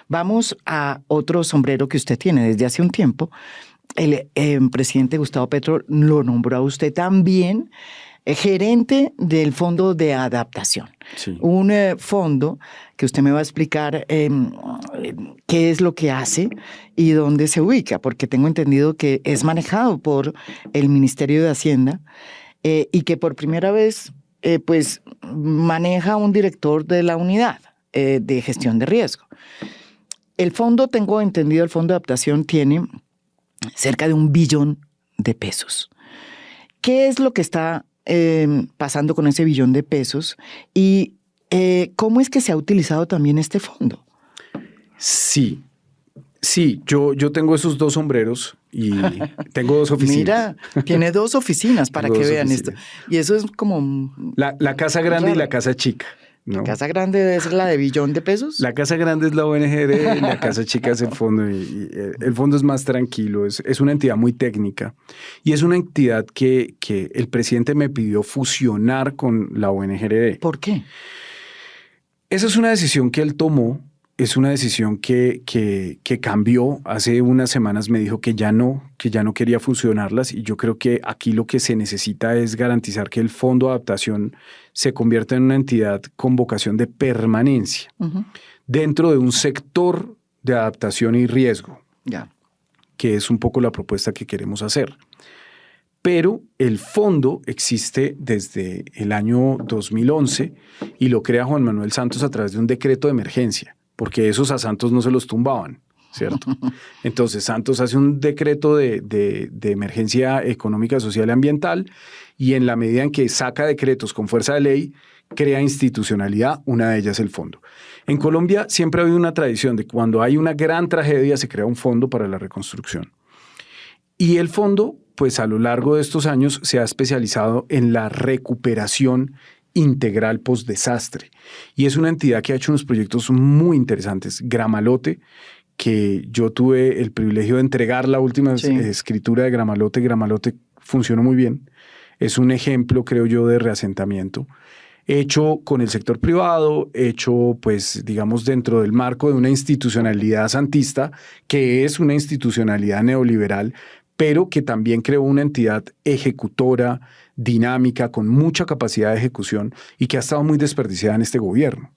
Vamos a otro sombrero que usted tiene desde hace un tiempo. El presidente Gustavo Petro lo nombró a usted también gerente del Fondo de Adaptación. Sí. Un fondo que usted me va a explicar qué es lo que hace y dónde se ubica, porque tengo entendido que es manejado por el Ministerio de Hacienda y que por primera vez pues maneja un director de la unidad de gestión de riesgo. El fondo, tengo entendido, el Fondo de Adaptación tiene cerca de 1 billón de pesos. ¿Qué es lo que está pasando con ese 1 billón de pesos y cómo es que se ha utilizado también este fondo? Sí, yo tengo esos 2 sombreros y tengo 2 oficinas. Mira, tiene 2 oficinas para que vean oficinas. esto. Y eso es como... La casa grande raro. y la casa chica, ¿no? ¿La casa grande es la de 1 billón de pesos? La casa grande es la ONGR y la casa chica es el fondo. Y el fondo es más tranquilo, es una entidad muy técnica. Y es una entidad que el presidente me pidió fusionar con la ONGR. ¿Por qué? Esa es una decisión que él tomó. Es una decisión que cambió. Hace unas semanas me dijo que ya no quería fusionarlas, y yo creo que aquí lo que se necesita es garantizar que el Fondo de Adaptación se convierta en una entidad con vocación de permanencia dentro de un sector de adaptación y riesgo, que es un poco la propuesta que queremos hacer. Pero el fondo existe desde el año 2011 y lo crea Juan Manuel Santos a través de un decreto de emergencia, porque esos a Santos no se los tumbaban, ¿cierto? Entonces Santos hace un decreto de emergencia económica, social y ambiental, y en la medida en que saca decretos con fuerza de ley, crea institucionalidad, una de ellas el fondo. En Colombia siempre ha habido una tradición de cuando hay una gran tragedia se crea un fondo para la reconstrucción. Y el fondo, pues a lo largo de estos años, se ha especializado en la recuperación integral post-desastre. Y es una entidad que ha hecho unos proyectos muy interesantes. Gramalote, que yo tuve el privilegio de entregar la última escritura de Gramalote. Gramalote funcionó muy bien. Es un ejemplo, creo yo, de reasentamiento. Hecho con el sector privado, hecho, pues, digamos, dentro del marco de una institucionalidad santista, que es una institucionalidad neoliberal, pero que también creó una entidad ejecutora, dinámica, con mucha capacidad de ejecución y que ha estado muy desperdiciada en este gobierno.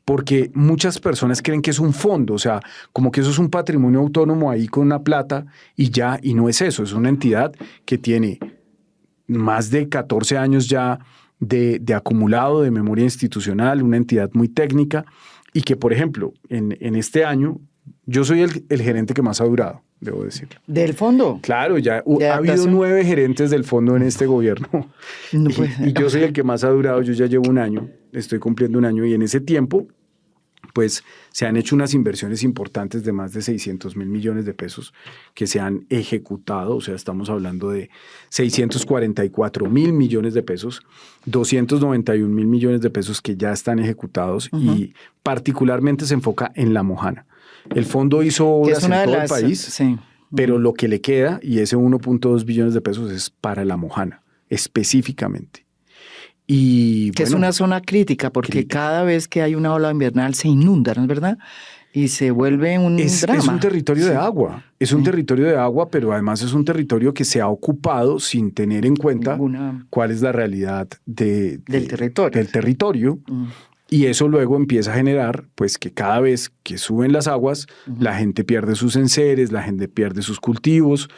Porque muchas personas creen que es un fondo, o sea, como que eso es un patrimonio autónomo ahí con una plata y ya, y no es eso, es una entidad que tiene más de 14 años ya de acumulado de memoria institucional, una entidad muy técnica y que, por ejemplo, en este año, yo soy el gerente que más ha durado, debo decirlo. ¿Del fondo? Claro, ya ha habido 9 gerentes del fondo en este gobierno. No puede ser. Y yo soy el que más ha durado, yo ya llevo 1 año, estoy cumpliendo 1 año, y en ese tiempo, pues se han hecho unas inversiones importantes de más de 600.000 millones de pesos que se han ejecutado, o sea, estamos hablando de 644.000 millones de pesos, 291.000 millones de pesos que ya están ejecutados y particularmente se enfoca en La Mojana. El fondo hizo obras en todo el país, pero lo que le queda, y ese 1.2 billones de pesos es para La Mojana, específicamente. Y, que es una zona crítica, porque cada vez que hay una ola invernal se inunda, ¿no es verdad? Y se vuelve un drama. Es un territorio de agua, es un territorio de agua, pero además es un territorio que se ha ocupado sin tener en cuenta cuál es la realidad del territorio. Y eso luego empieza a generar, pues, que cada vez que suben las aguas, la gente pierde sus enseres, la gente pierde sus cultivos.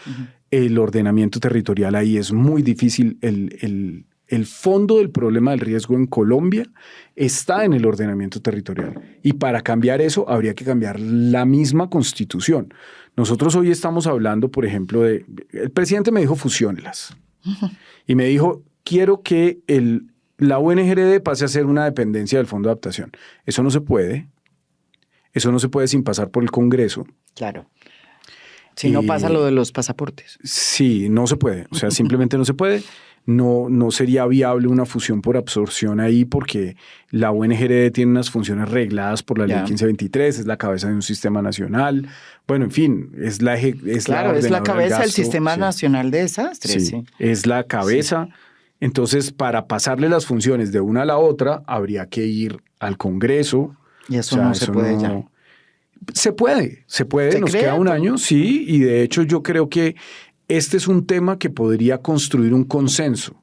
El ordenamiento territorial ahí es muy difícil. El fondo del problema del riesgo en Colombia está en el ordenamiento territorial. Y para cambiar eso habría que cambiar la misma Constitución. Nosotros hoy estamos hablando, por ejemplo, el presidente me dijo fusiónelas. Y me dijo, quiero que la UNGRD pase a ser una dependencia del Fondo de Adaptación. Eso no se puede. Eso no se puede sin pasar por el Congreso. Claro. Si no pasa lo de los pasaportes. Sí, no se puede. O sea, simplemente no se puede. No sería viable una fusión por absorción ahí porque la UNGRD tiene unas funciones regladas por la ley 1523, es la cabeza de un sistema nacional. Bueno, en fin, es la cabeza del sistema nacional de desastres. Sí, es la cabeza. Entonces, para pasarle las funciones de una a la otra, habría que ir al Congreso. Y eso no se puede ya. Se puede, ¿Se nos cree? queda un año, sí, y de hecho yo creo que este es un tema que podría construir un consenso.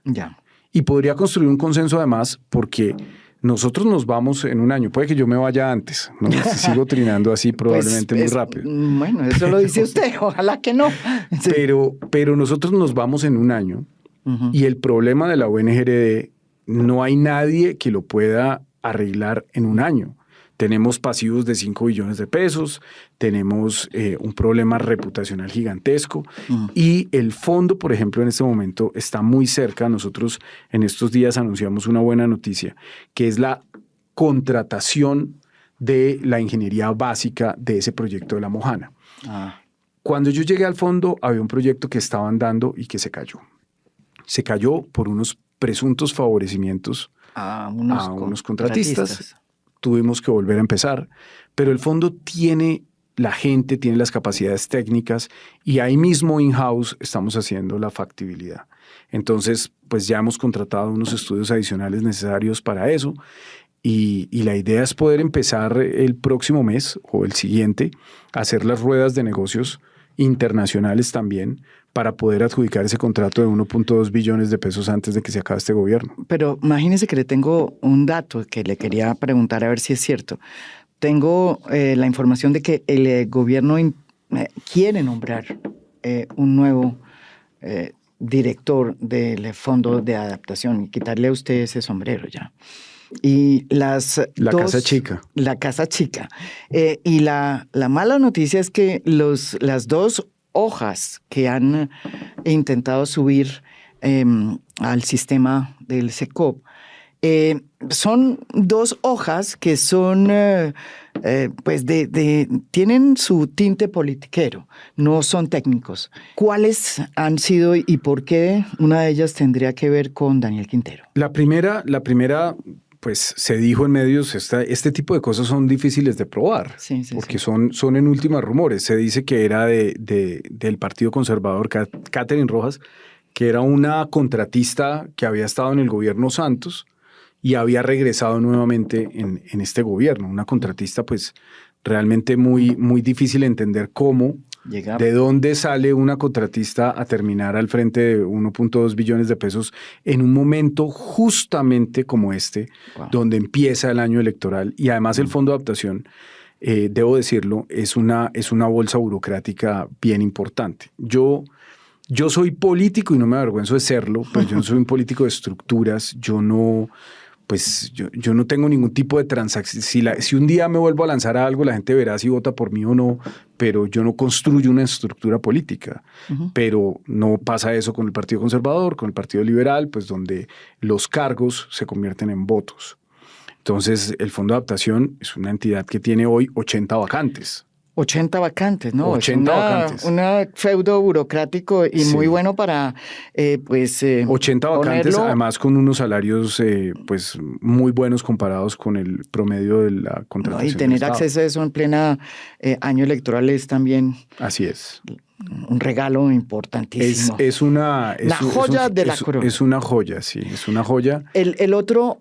Ya. Y podría construir un consenso además porque nosotros nos vamos en un año. Puede que yo me vaya antes, ¿no? Si sigo trinando así probablemente muy rápido. Bueno, eso lo dice usted, ojalá que no. Sí. Pero nosotros nos vamos en un año y el problema de la UNGRD no hay nadie que lo pueda arreglar en un año. Tenemos pasivos de 5 billones de pesos, tenemos un problema reputacional gigantesco y el fondo, por ejemplo, en este momento está muy cerca. Nosotros en estos días anunciamos una buena noticia, que es la contratación de la ingeniería básica de ese proyecto de La Mojana. Cuando yo llegué al fondo, había un proyecto que estaban dando y que se cayó. Se cayó por unos presuntos favorecimientos a unos contratistas. Tuvimos que volver a empezar, pero el fondo tiene la gente, tiene las capacidades técnicas y ahí mismo in-house estamos haciendo la factibilidad. Entonces, pues ya hemos contratado unos estudios adicionales necesarios para eso y la idea es poder empezar el próximo mes o el siguiente a hacer las ruedas de negocios internacionales también para poder adjudicar ese contrato de 1.2 billones de pesos antes de que se acabe este gobierno. Pero imagínese que le tengo un dato que le quería preguntar a ver si es cierto. Tengo la información de que el gobierno quiere nombrar un nuevo director del Fondo de Adaptación y quitarle a usted ese sombrero ya. Y la Casa Chica. La Casa Chica. Y la mala noticia es que las dos hojas que han intentado subir al sistema del SECOP son dos hojas que son, pues, tienen su tinte politiquero, no son técnicos. ¿Cuáles han sido y por qué una de ellas tendría que ver con Daniel Quintero? La primera, pues se dijo en medios, este tipo de cosas son difíciles de probar, porque son en últimas rumores. Se dice que era del Partido Conservador, Catherine Rojas, que era una contratista que había estado en el gobierno Santos y había regresado nuevamente en este gobierno. Una contratista pues realmente muy, muy difícil de entender cómo, de dónde sale una contratista a terminar al frente de 1.2 billones de pesos en un momento justamente como este, donde empieza el año electoral. Y además el Fondo de Adaptación, debo decirlo, es una bolsa burocrática bien importante. Yo soy político y no me avergüenzo de serlo, pero yo no soy un político de estructuras, yo no tengo ningún tipo de transacción. Si un día me vuelvo a lanzar a algo, la gente verá si vota por mí o no, pero yo no construyo una estructura política. Pero no pasa eso con el Partido Conservador, con el Partido Liberal, pues donde los cargos se convierten en votos. Entonces, el Fondo de Adaptación es una entidad que tiene hoy 80 vacantes. 80 vacantes, ¿no? 80 vacantes. Un feudo burocrático y muy bueno para, 80 vacantes, además con unos salarios, pues, muy buenos comparados con el promedio de la contratación. Y tener acceso a eso en plena año electoral es también... Así es. Un regalo importantísimo. Es una joya de la corona. Es una joya, sí, es una joya. El otro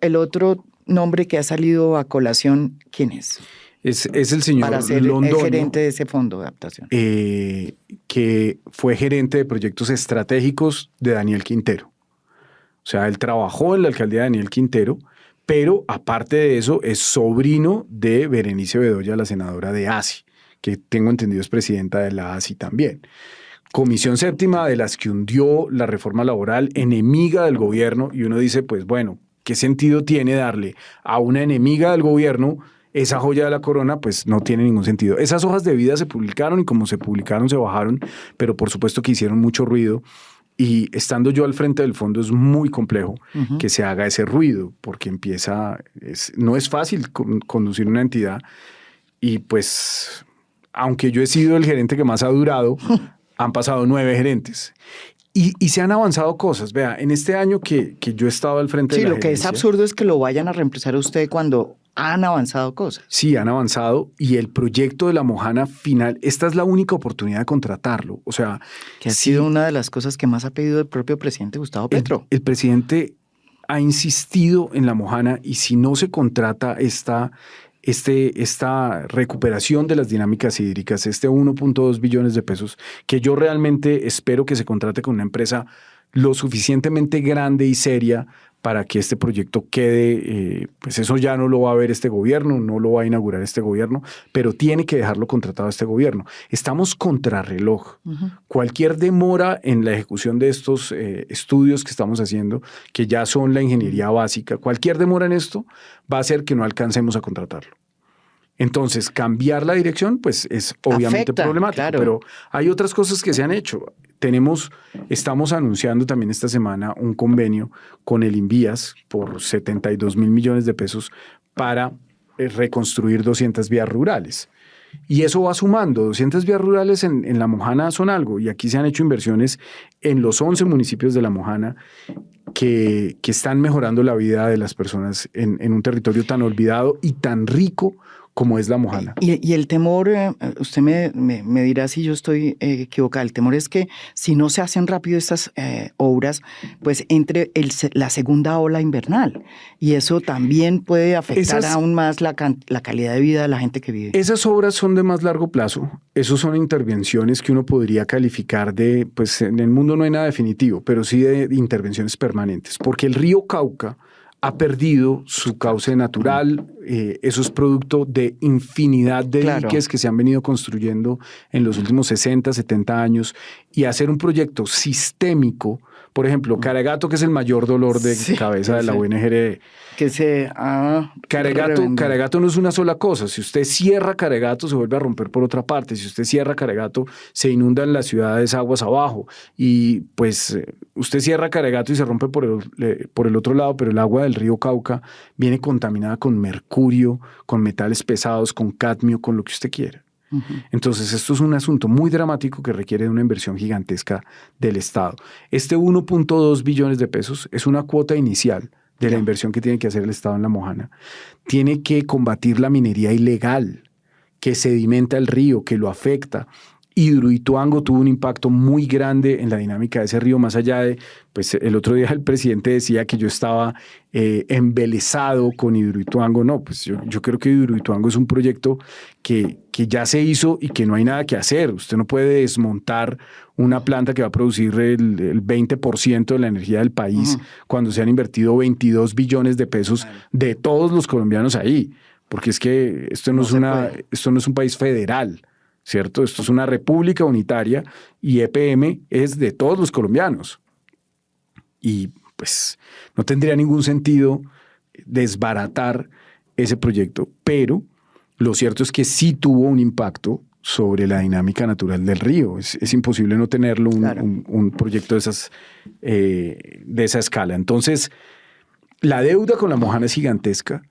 nombre que ha salido a colación, ¿quién es? Es el señor para ser Londoño, el gerente de ese fondo de adaptación. Que fue gerente de proyectos estratégicos de Daniel Quintero. O sea, él trabajó en la alcaldía de Daniel Quintero, pero aparte de eso es sobrino de Berenice Bedoya, la senadora de ASI, que tengo entendido es presidenta de la ASI también. Comisión séptima de las que hundió la reforma laboral, enemiga del gobierno, y uno dice, pues bueno, ¿qué sentido tiene darle a una enemiga del gobierno esa joya de la corona? Pues no tiene ningún sentido. Esas hojas de vida se publicaron y como se publicaron se bajaron, pero por supuesto que hicieron mucho ruido y estando yo al frente del fondo es muy complejo que se haga ese ruido porque no es fácil conducir una entidad y pues aunque yo he sido el gerente que más ha durado, han pasado 9 gerentes. Y se han avanzado cosas. Vea, en este año que yo he estado al frente de la gerencia... Sí, lo que es absurdo es que lo vayan a reemplazar a usted cuando han avanzado cosas. Sí, han avanzado y el proyecto de La Mojana final, esta es la única oportunidad de contratarlo. O sea... Que ha sido una de las cosas que más ha pedido el propio presidente Gustavo Petro. El presidente ha insistido en La Mojana y si no se contrata esta esta recuperación de las dinámicas hídricas, este 1.2 billones de pesos, que yo realmente espero que se contrate con una empresa lo suficientemente grande y seria para que este proyecto quede, pues eso ya no lo va a ver este gobierno, no lo va a inaugurar este gobierno, pero tiene que dejarlo contratado este gobierno. Estamos contrarreloj. Cualquier demora en la ejecución de estos estudios que estamos haciendo, que ya son la ingeniería básica, cualquier demora en esto va a hacer que no alcancemos a contratarlo. Entonces, cambiar la dirección, pues es obviamente problemático, claro. Pero hay otras cosas que se han hecho. Estamos anunciando también esta semana un convenio con el Invías por 72 mil millones de pesos para reconstruir 200 vías rurales. Y eso va sumando. 200 vías rurales en La Mojana son algo. Y aquí se han hecho inversiones en los 11 municipios de La Mojana que están mejorando la vida de las personas en un territorio tan olvidado y tan rico como es La Mojana. Y el temor, usted me dirá si yo estoy equivocada, el temor es que si no se hacen rápido estas obras, pues entre la segunda ola invernal, y eso también puede afectar aún más la calidad de vida de la gente que vive. Esas obras son de más largo plazo, esos son intervenciones que uno podría calificar de, pues en el mundo no hay nada definitivo, pero sí de intervenciones permanentes, porque el río Cauca ha perdido su cauce natural. Eso es producto de infinidad de diques que se han venido construyendo en los últimos 60, 70 años, y hacer un proyecto sistémico, por ejemplo, Caregato, que es el mayor dolor de cabeza de la UNGRE. Que se Caregato no es una sola cosa. Si usted cierra Caregato, se vuelve a romper por otra parte. Si usted cierra Caregato, se inundan las ciudades aguas abajo. Y pues usted cierra Caregato y se rompe por el otro lado, pero el agua del río Cauca viene contaminada con mercurio, con metales pesados, con cadmio, con lo que usted quiera. Entonces, esto es un asunto muy dramático que requiere de una inversión gigantesca del Estado. Este 1.2 billones de pesos es una cuota inicial de la inversión que tiene que hacer el Estado en La Mojana. Tiene que combatir la minería ilegal que sedimenta el río, que lo afecta. Hidroituango tuvo un impacto muy grande en la dinámica de ese río, más allá de, pues el otro día el presidente decía que yo estaba embelesado con Hidroituango. No, pues yo creo que Hidroituango es un proyecto que ya se hizo y que no hay nada que hacer. Usted no puede desmontar una planta que va a producir el 20% de la energía del país cuando se han invertido 22 billones de pesos de todos los colombianos ahí, porque es que esto no es un país federal, ¿cierto? Esto es una república unitaria y EPM es de todos los colombianos. Y pues no tendría ningún sentido desbaratar ese proyecto, pero lo cierto es que sí tuvo un impacto sobre la dinámica natural del río. Es imposible no tenerlo un proyecto de esa escala. Entonces, la deuda con La Mojana es gigantesca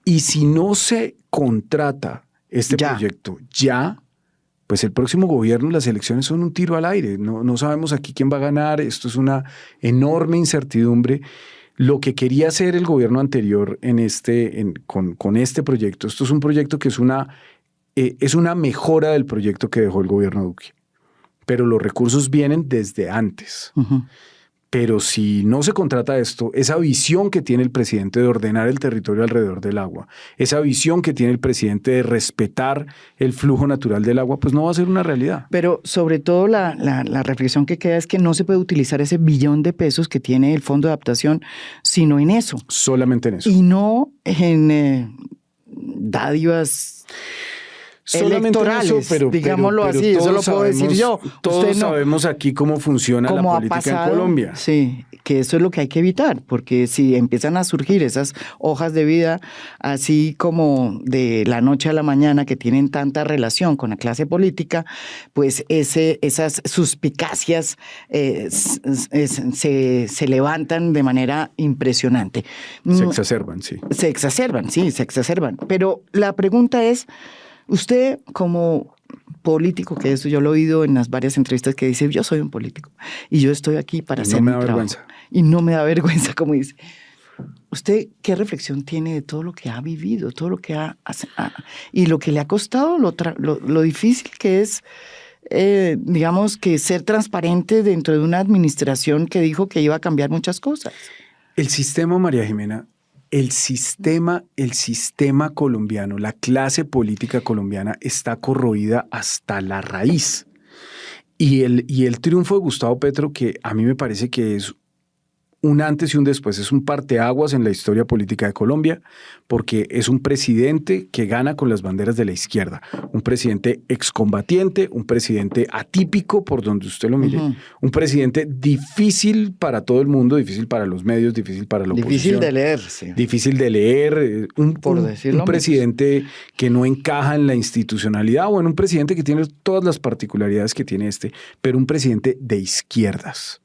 y si no se contrata este proyecto pues el próximo gobierno, las elecciones son un tiro al aire. No sabemos aquí quién va a ganar. Esto es una enorme incertidumbre. Lo que quería hacer el gobierno anterior con este proyecto, esto es un proyecto que es una mejora del proyecto que dejó el gobierno Duque. Pero los recursos vienen desde antes. Pero si no se contrata esto, esa visión que tiene el presidente de ordenar el territorio alrededor del agua, esa visión que tiene el presidente de respetar el flujo natural del agua, pues no va a ser una realidad. Pero sobre todo la reflexión que queda es que no se puede utilizar ese billón de pesos que tiene el Fondo de Adaptación, sino en eso. Solamente en eso. Y no en dádivas electorales, eso, pero digámoslo así, eso lo puedo decir yo. Todos sabemos aquí cómo funciona la política en Colombia. Sí, que eso es lo que hay que evitar, porque si empiezan a surgir esas hojas de vida, así como de la noche a la mañana, que tienen tanta relación con la clase política, pues esas suspicacias se levantan de manera impresionante. Se exacerban, sí. Se exacerban. Pero la pregunta es, usted como político, que eso yo lo he oído en las varias entrevistas que dice, yo soy un político y yo estoy aquí para hacer mi trabajo. Vergüenza. Y no me da vergüenza, como dice. ¿Usted qué reflexión tiene de todo lo que ha vivido, todo lo que y lo que le ha costado, lo difícil que es, digamos, que ser transparente dentro de una administración que dijo que iba a cambiar muchas cosas? El sistema, María Jimena, el sistema colombiano, la clase política colombiana está corroída hasta la raíz. Y el triunfo de Gustavo Petro, que a mí me parece que es un antes y un después, es un parteaguas en la historia política de Colombia, porque es un presidente que gana con las banderas de la izquierda, un presidente excombatiente, un presidente atípico por donde usted lo mire, un presidente difícil para todo el mundo, difícil para los medios, difícil para la oposición. Difícil de leer, sí. Difícil de leer, un presidente que no encaja en la institucionalidad, bueno, un presidente que tiene todas las particularidades que tiene pero un presidente de izquierdas.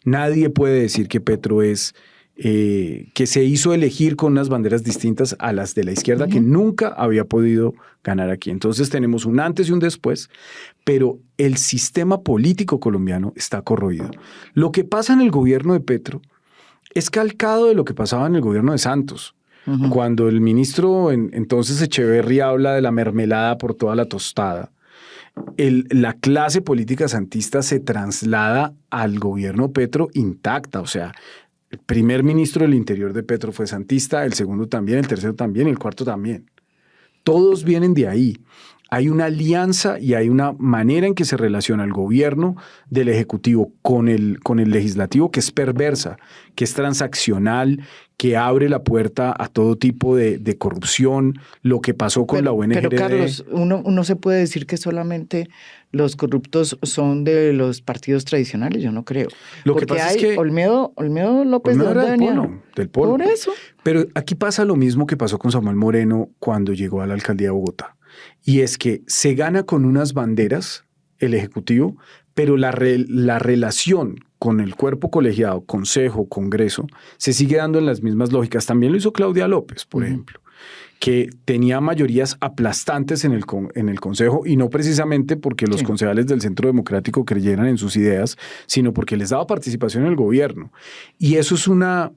Nadie puede decir que Petro es, que se hizo elegir con unas banderas distintas a las de la izquierda, que nunca había podido ganar aquí. Entonces tenemos un antes y un después, pero el sistema político colombiano está corroído. Lo que pasa en el gobierno de Petro es calcado de lo que pasaba en el gobierno de Santos. Cuando el ministro entonces Echeverry habla de la mermelada por toda la tostada, la clase política santista se traslada al gobierno Petro intacta. O sea, el primer ministro del Interior de Petro fue santista, el segundo también, el tercero también, el cuarto también. Todos vienen de ahí. Hay una alianza y hay una manera en que se relaciona el gobierno del Ejecutivo con el Legislativo que es perversa, que es transaccional, que abre la puerta a todo tipo de corrupción, lo que pasó con la UNGRD. Pero Carlos, uno se puede decir que solamente los corruptos son de los partidos tradicionales, yo no creo. Lo que pasa es que Olmedo López era venía del Polo. Por eso. Pero aquí pasa lo mismo que pasó con Samuel Moreno cuando llegó a la alcaldía de Bogotá. Y es que se gana con unas banderas el Ejecutivo, pero la relación con el cuerpo colegiado, Consejo, Congreso, se sigue dando en las mismas lógicas. También lo hizo Claudia López, por ejemplo, que tenía mayorías aplastantes en el Consejo, y no precisamente porque los concejales del Centro Democrático creyeran en sus ideas, sino porque les daba participación en el gobierno. Y eso es una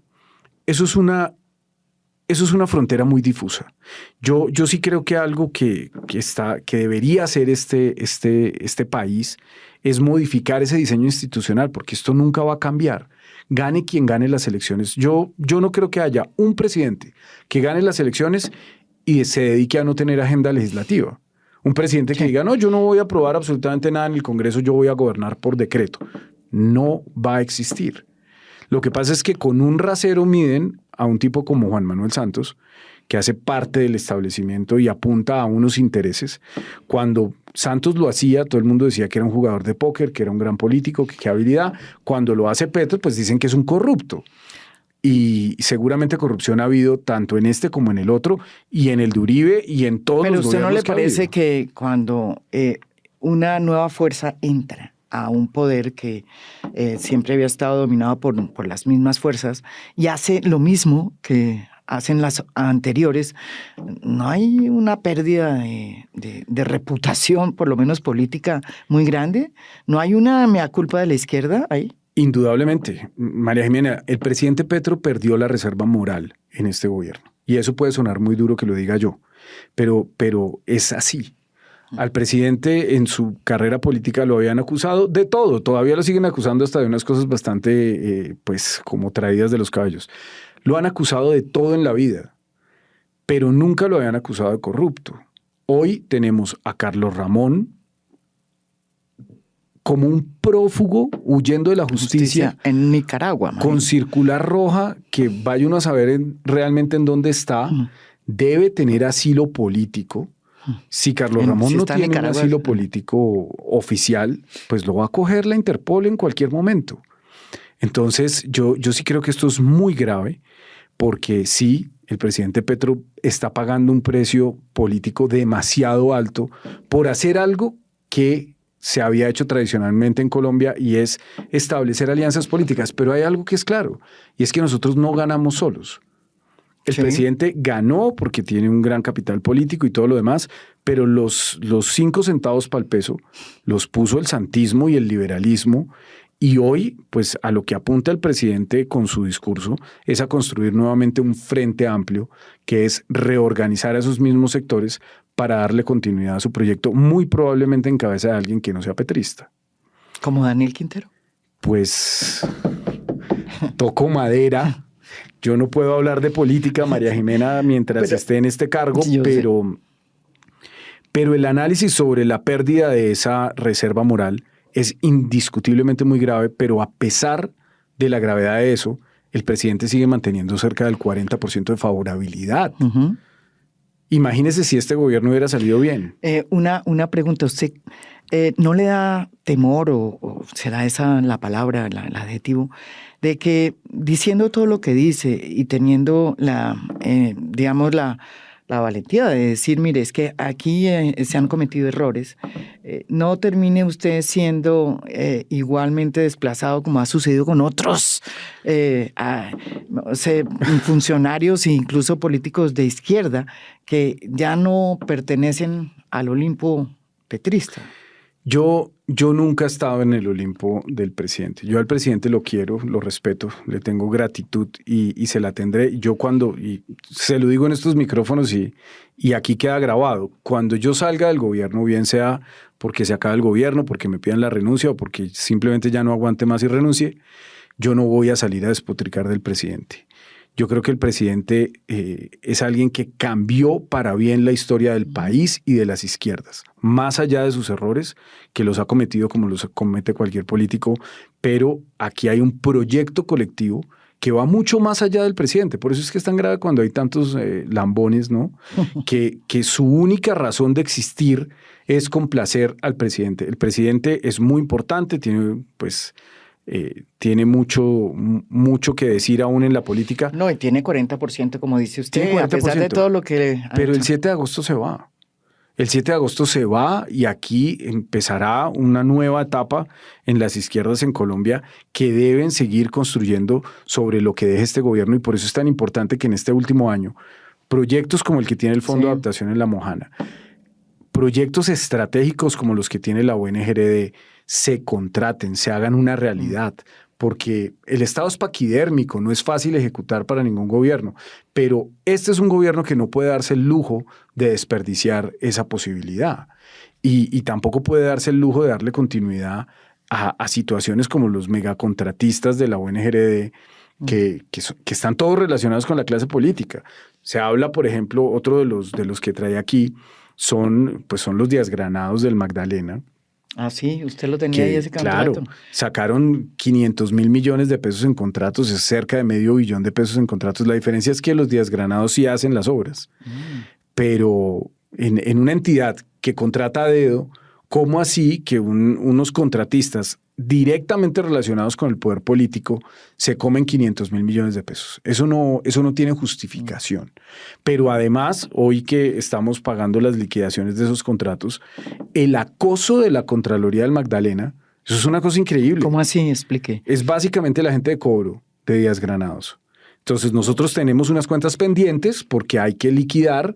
frontera muy difusa. Yo sí creo que algo que debería hacer este país es modificar ese diseño institucional, porque esto nunca va a cambiar. Gane quien gane las elecciones. Yo no creo que haya un presidente que gane las elecciones y se dedique a no tener agenda legislativa. Un presidente que diga, no, yo no voy a aprobar absolutamente nada en el Congreso, yo voy a gobernar por decreto. No va a existir. Lo que pasa es que con un rasero miden a un tipo como Juan Manuel Santos, que hace parte del establecimiento y apunta a unos intereses. Cuando Santos lo hacía, todo el mundo decía que era un jugador de póker, que era un gran político, que qué habilidad. Cuando lo hace Petro, pues dicen que es un corrupto. Y seguramente corrupción ha habido tanto en este como en el otro, y en el de Uribe y en todos los gobiernos. Pero ¿usted no le parece que cuando una nueva fuerza entra a un poder que siempre había estado dominado por las mismas fuerzas y hace lo mismo que hacen las anteriores, no hay una pérdida de reputación, por lo menos política, muy grande? ¿No hay una mea culpa de la izquierda ahí? Indudablemente, María Jimena, el presidente Petro perdió la reserva moral en este gobierno. Y eso puede sonar muy duro que lo diga yo, pero es así. Al presidente en su carrera política lo habían acusado de todo, todavía lo siguen acusando hasta de unas cosas bastante, pues, como traídas de los cabellos. Lo han acusado de todo en la vida, pero nunca lo habían acusado de corrupto. Hoy tenemos a Carlos Ramón como un prófugo huyendo de la justicia en Nicaragua, con circular roja, que vaya uno a saber realmente en dónde está. Debe tener asilo político. Si Carlos Ramón no tiene un asilo político oficial, pues lo va a coger la Interpol en cualquier momento. Entonces, yo sí creo que esto es muy grave, porque sí, el presidente Petro está pagando un precio político demasiado alto por hacer algo que se había hecho tradicionalmente en Colombia, y es establecer alianzas políticas. Pero hay algo que es claro, y es que nosotros no ganamos solos. El presidente ganó porque tiene un gran capital político y todo lo demás, pero los 5 centavos para el peso los puso el santismo y el liberalismo. Y hoy, pues, a lo que apunta el presidente con su discurso es a construir nuevamente un frente amplio, que es reorganizar a esos mismos sectores para darle continuidad a su proyecto, muy probablemente en cabeza de alguien que no sea petrista. ¿Como Daniel Quintero? Pues toco madera, Yo no puedo hablar de política, María Jimena, mientras esté en este cargo, pero el análisis sobre la pérdida de esa reserva moral es indiscutiblemente muy grave, pero a pesar de la gravedad de eso, el presidente sigue manteniendo cerca del 40% de favorabilidad. Uh-huh. Imagínese si este gobierno hubiera salido bien. Una pregunta, ¿usted no le da temor o será esa la palabra, el adjetivo, de que diciendo todo lo que dice y teniendo digamos, la valentía de decir, mire, es que aquí se han cometido errores, no termine usted siendo igualmente desplazado como ha sucedido con otros funcionarios e incluso políticos de izquierda que ya no pertenecen al Olimpo petrista? Yo nunca he estado en el Olimpo del presidente. Yo al presidente lo quiero, lo respeto, le tengo gratitud y se la tendré. Yo y se lo digo en estos micrófonos y aquí queda grabado, cuando yo salga del gobierno, bien sea porque se acabe el gobierno, porque me pidan la renuncia o porque simplemente ya no aguante más y renuncie, yo no voy a salir a despotricar del presidente. Yo creo que el presidente es alguien que cambió para bien la historia del país y de las izquierdas, más allá de sus errores, que los ha cometido como los comete cualquier político, pero aquí hay un proyecto colectivo que va mucho más allá del presidente. Por eso es que es tan grave cuando hay tantos lambones, ¿no? que su única razón de existir es complacer al presidente. El presidente es muy importante, tiene mucho que decir aún en la política. No, y tiene 40%, como dice usted, 40%, a pesar de todo lo que... Pero el 7 de agosto se va. El 7 de agosto se va y aquí empezará una nueva etapa en las izquierdas en Colombia que deben seguir construyendo sobre lo que deje este gobierno, y por eso es tan importante que en este último año proyectos como el que tiene el Fondo de Adaptación en La Mojana, proyectos estratégicos como los que tiene la ONGRD, se contraten, se hagan una realidad, porque el Estado es paquidérmico, no es fácil ejecutar para ningún gobierno, pero este es un gobierno que no puede darse el lujo de desperdiciar esa posibilidad y tampoco puede darse el lujo de darle continuidad a situaciones como los megacontratistas de la ONGRD que están todos relacionados con la clase política. Se habla, por ejemplo, otro de los que trae aquí son los Díaz-Granados del Magdalena. Ah, sí, usted lo tenía ahí ese contrato. Claro, sacaron 500.000 millones de pesos en contratos, es cerca de $500 millones de pesos en contratos. La diferencia es que los Díaz-Granados sí hacen las obras, pero en una entidad que contrata a dedo, ¿cómo así que unos contratistas directamente relacionados con el poder político se comen 500.000 millones de pesos? Eso no tiene justificación. Pero además, hoy que estamos pagando las liquidaciones de esos contratos, el acoso de la Contraloría del Magdalena, eso es una cosa increíble. ¿Cómo así? Explique. Es básicamente la gente de cobro de Díaz-Granados. Entonces nosotros tenemos unas cuentas pendientes porque hay que liquidar.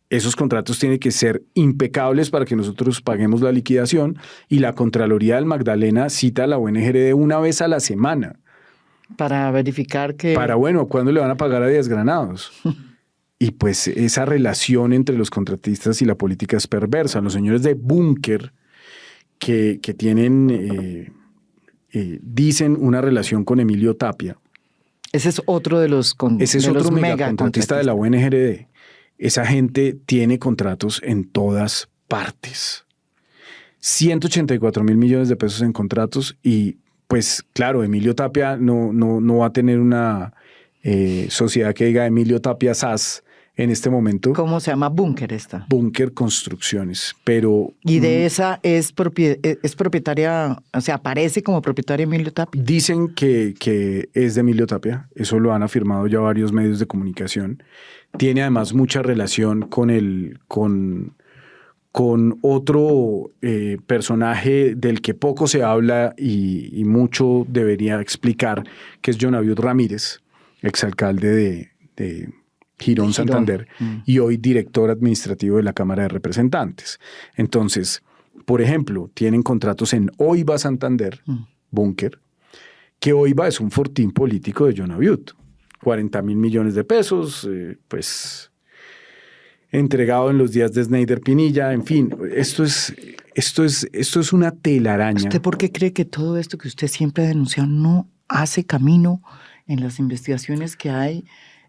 Esos contratos tienen que ser impecables para que nosotros paguemos la liquidación, y la Contraloría del Magdalena cita a la ONGRD una vez a la semana. Para verificar que... ¿cuándo le van a pagar a Díaz-Granados? Y pues esa relación entre los contratistas y la política es perversa. Los señores de Búnker que tienen, dicen una relación con Emilio Tapia. Ese es otro de los megacontratista de la ONGRD. Esa gente tiene contratos en todas partes. 184.000 millones de pesos en contratos y pues claro, Emilio Tapia no va a tener una sociedad que diga Emilio Tapia SAS en este momento. ¿Cómo se llama? Búnker esta. Búnker Construcciones, pero... ¿Y de esa es propietaria, o sea, aparece como propietaria Emilio Tapia? Dicen que es de Emilio Tapia, eso lo han afirmado ya varios medios de comunicación. Tiene además mucha relación con otro personaje del que poco se habla y mucho debería explicar, que es John Abiud Ramírez, exalcalde de Girón, Santander, y hoy director administrativo de la Cámara de Representantes. Entonces, por ejemplo, tienen contratos en Oiva Santander, Búnker, que Oiva es un fortín político de John Abiud. 40.000 millones de pesos, entregado en los días de Snyder Pinilla, en fin, esto es una telaraña. ¿Usted por qué cree que todo esto que usted siempre ha denunciado no hace camino en las investigaciones que hay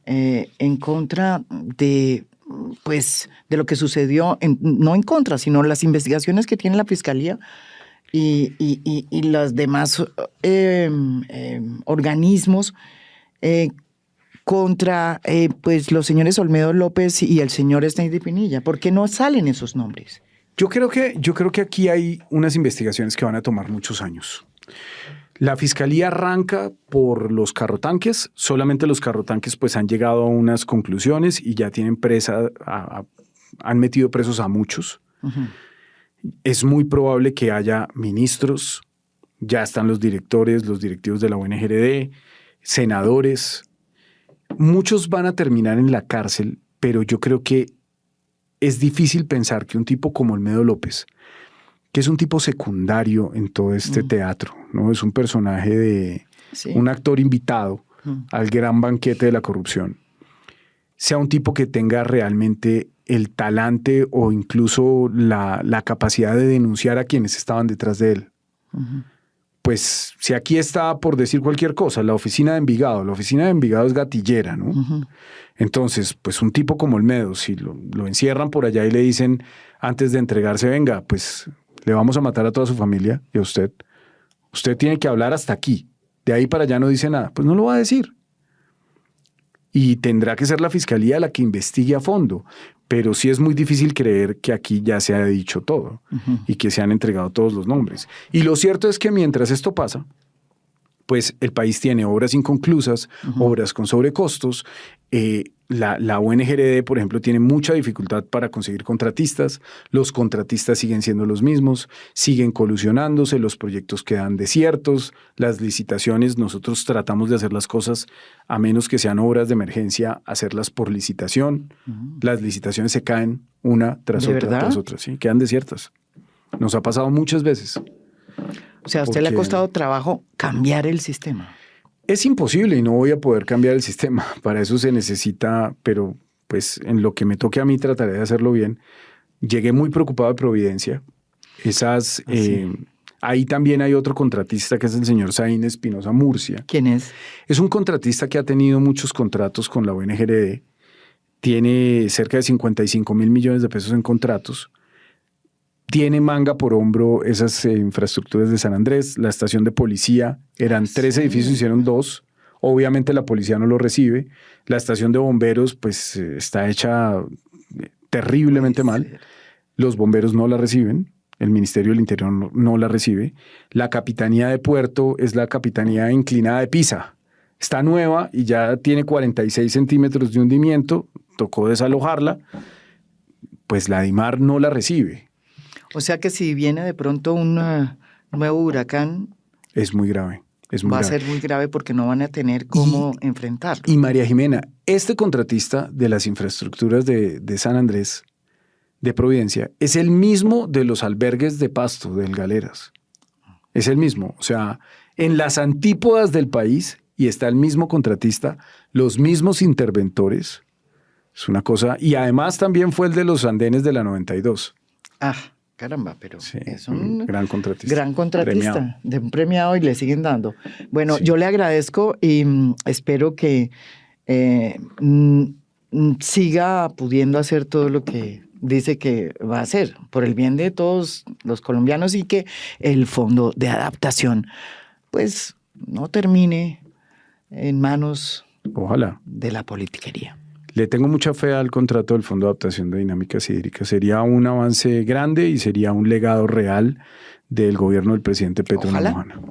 en contra de, pues, de lo que sucedió, no en contra, sino las investigaciones que tiene la Fiscalía y los demás organismos contra pues los señores Olmedo López y el señor Sneidy Pinilla? ¿Por qué no salen esos nombres? Yo creo que aquí hay unas investigaciones que van a tomar muchos años. La Fiscalía arranca por los carrotanques. Solamente los carrotanques pues han llegado a unas conclusiones y ya tienen han metido presos a muchos. Uh-huh. Es muy probable que haya ministros, ya están los directores, los directivos de la UNGRD, senadores. Muchos van a terminar en la cárcel, pero yo creo que es difícil pensar que un tipo como Olmedo López, que es un tipo secundario en todo este teatro, ¿no? Es un personaje un actor invitado al gran banquete de la corrupción, sea un tipo que tenga realmente el talante o incluso la capacidad de denunciar a quienes estaban detrás de él. Uh-huh. Pues si aquí está, por decir cualquier cosa, la oficina de Envigado es gatillera, ¿no? Uh-huh. Entonces, pues un tipo como Olmedo, si lo encierran por allá y le dicen antes de entregarse, venga, pues le vamos a matar a toda su familia y a usted tiene que hablar hasta aquí, de ahí para allá no dice nada, pues no lo va a decir. Y tendrá que ser la Fiscalía la que investigue a fondo. Pero sí es muy difícil creer que aquí ya se ha dicho todo y que se han entregado todos los nombres. Y lo cierto es que mientras esto pasa, pues el país tiene obras inconclusas, obras con sobrecostos. La UNGRD, por ejemplo, tiene mucha dificultad para conseguir contratistas. Los contratistas siguen siendo los mismos, siguen colusionándose, los proyectos quedan desiertos, las licitaciones, nosotros tratamos de hacer las cosas, a menos que sean obras de emergencia, hacerlas por licitación. Las licitaciones se caen una tras otra, ¿sí? Quedan desiertas. Nos ha pasado muchas veces. O sea, ¿a usted le ha costado trabajo cambiar el sistema? Es imposible y no voy a poder cambiar el sistema. Para eso se necesita, pero pues en lo que me toque a mí trataré de hacerlo bien. Llegué muy preocupado de Providencia. Ahí también hay otro contratista que es el señor Zain Espinosa Murcia. ¿Quién es? Es un contratista que ha tenido muchos contratos con la UNGRD. Tiene cerca de 55.000 millones de pesos en contratos. Tiene manga por hombro esas infraestructuras de San Andrés. La estación de policía, eran 3 edificios, hicieron 2. Obviamente la policía no lo recibe. La estación de bomberos pues está hecha terriblemente mal. Los bomberos no la reciben. El Ministerio del Interior no la recibe. La Capitanía de Puerto es la Capitanía Inclinada de Pisa. Está nueva y ya tiene 46 centímetros de hundimiento. Tocó desalojarla. Pues la DIMAR no la recibe. O sea que si viene de pronto un nuevo huracán... Es muy grave. Va a ser muy grave porque no van a tener cómo enfrentarlo. Y María Jimena, este contratista de las infraestructuras de San Andrés, de Providencia, es el mismo de los albergues de Pasto, del Galeras. Es el mismo. O sea, en las antípodas del país, y está el mismo contratista, los mismos interventores. Es una cosa... Y además también fue el de los andenes de la 92. Ah, caramba, pero sí, es un gran contratista. Gran contratista, premiado. De un premiado y le siguen dando. Bueno, sí. Yo le agradezco y espero que siga pudiendo hacer todo lo que dice que va a hacer por el bien de todos los colombianos y que el fondo de adaptación pues no termine en manos Ojalá. De la politiquería. Le tengo mucha fe al contrato del Fondo de Adaptación de Dinámicas Hídricas. Sería un avance grande y sería un legado real del gobierno del presidente Petro Namujana.